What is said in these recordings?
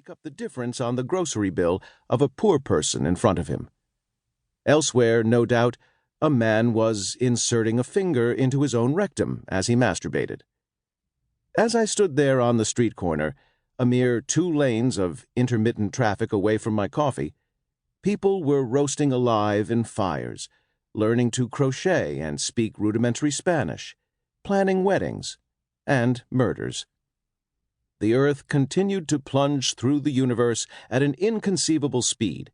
make up the difference on the grocery bill of a poor person in front of him. Elsewhere, no doubt, a man was inserting a finger into his own rectum as he masturbated. As I stood there on the street corner, a mere 2 lanes of intermittent traffic away from my coffee, people were roasting alive in fires, learning to crochet and speak rudimentary Spanish, planning weddings, and murders. The earth continued to plunge through the universe at an inconceivable speed,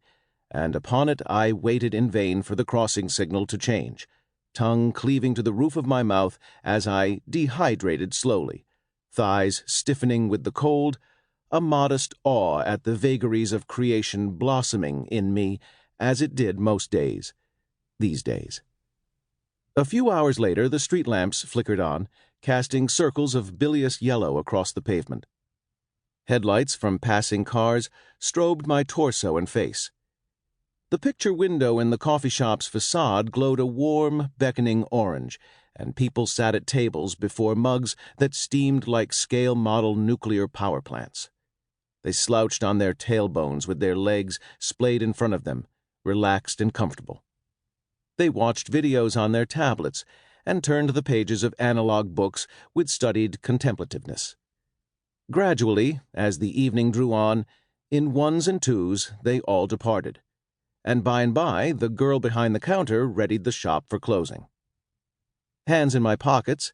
and upon it I waited in vain for the crossing signal to change, tongue cleaving to the roof of my mouth as I dehydrated slowly, thighs stiffening with the cold, a modest awe at the vagaries of creation blossoming in me as it did most days, these days. A few hours later, the street lamps flickered on, casting circles of bilious yellow across the pavement. Headlights from passing cars strobed my torso and face. The picture window in the coffee shop's facade glowed a warm, beckoning orange, and people sat at tables before mugs that steamed like scale-model nuclear power plants. They slouched on their tailbones with their legs splayed in front of them, relaxed and comfortable. They watched videos on their tablets and turned the pages of analog books with studied contemplativeness. Gradually, as the evening drew on, in ones and twos they all departed, and by the girl behind the counter readied the shop for closing. Hands in my pockets,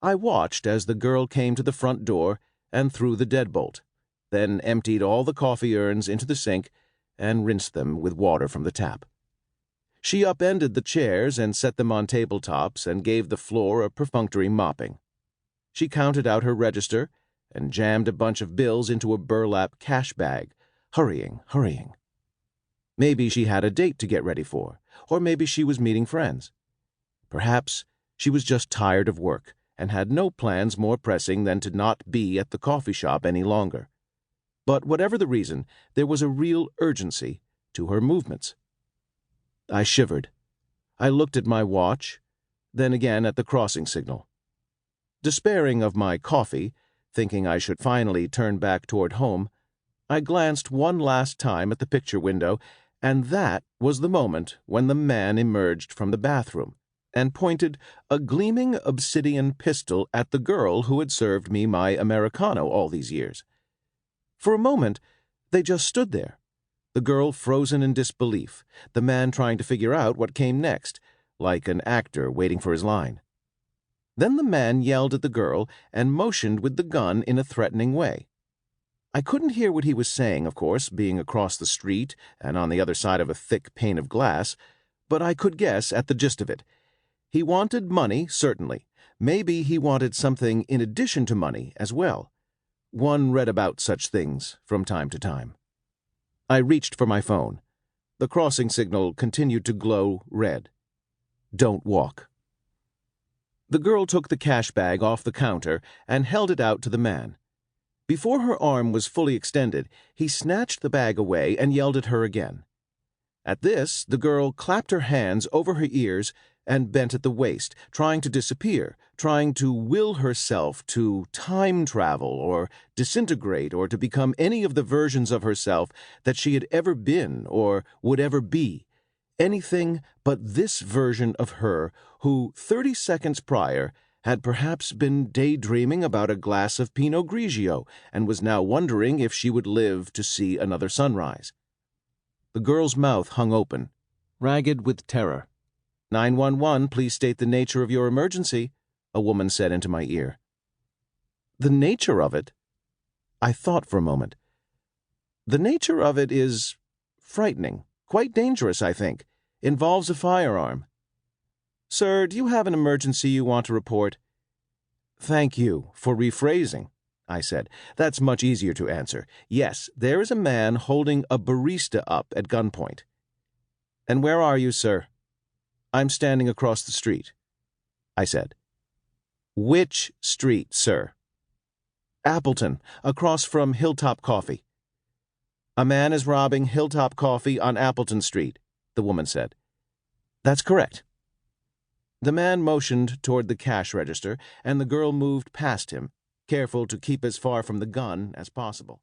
I watched as the girl came to the front door and threw the deadbolt, then emptied all the coffee urns into the sink and rinsed them with water from the tap. She upended the chairs and set them on tabletops and gave the floor a perfunctory mopping. She counted out her register and jammed a bunch of bills into a burlap cash bag, hurrying. Maybe she had a date to get ready for, or maybe she was meeting friends. Perhaps she was just tired of work and had no plans more pressing than to not be at the coffee shop any longer. But whatever the reason, there was a real urgency to her movements. I shivered. I looked at my watch, then again at the crossing signal. Despairing of my coffee, thinking I should finally turn back toward home, I glanced one last time at the picture window, and that was the moment when the man emerged from the bathroom and pointed a gleaming obsidian pistol at the girl who had served me my Americano all these years. For a moment, they just stood there, the girl frozen in disbelief, the man trying to figure out what came next, like an actor waiting for his line. Then the man yelled at the girl and motioned with the gun in a threatening way. I couldn't hear what he was saying, of course, being across the street and on the other side of a thick pane of glass, but I could guess at the gist of it. He wanted money, certainly. Maybe he wanted something in addition to money as well. One read about such things from time to time. I reached for my phone. The crossing signal continued to glow red. Don't walk. The girl took the cash bag off the counter and held it out to the man. Before her arm was fully extended, he snatched the bag away and yelled at her again. At this, the girl clapped her hands over her ears and bent at the waist, trying to disappear, trying to will herself to time travel or disintegrate or to become any of the versions of herself that she had ever been or would ever be. Anything but this version of her who, 30 seconds prior, had perhaps been daydreaming about a glass of Pinot Grigio and was now wondering if she would live to see another sunrise. The girl's mouth hung open, ragged with terror. 911, please state the nature of your emergency, a woman said into my ear. The nature of it? I thought for a moment. The nature of it is frightening, quite dangerous, I think. Involves a firearm. Sir, do you have an emergency you want to report? Thank you for rephrasing, I said. That's much easier to answer. Yes, there is a man holding a barista up at gunpoint. And where are you, sir? I'm standing across the street, I said. Which street, sir? Appleton, across from Hilltop Coffee. A man is robbing Hilltop Coffee on Appleton Street, the woman said. That's correct. The man motioned toward the cash register, and the girl moved past him, careful to keep as far from the gun as possible.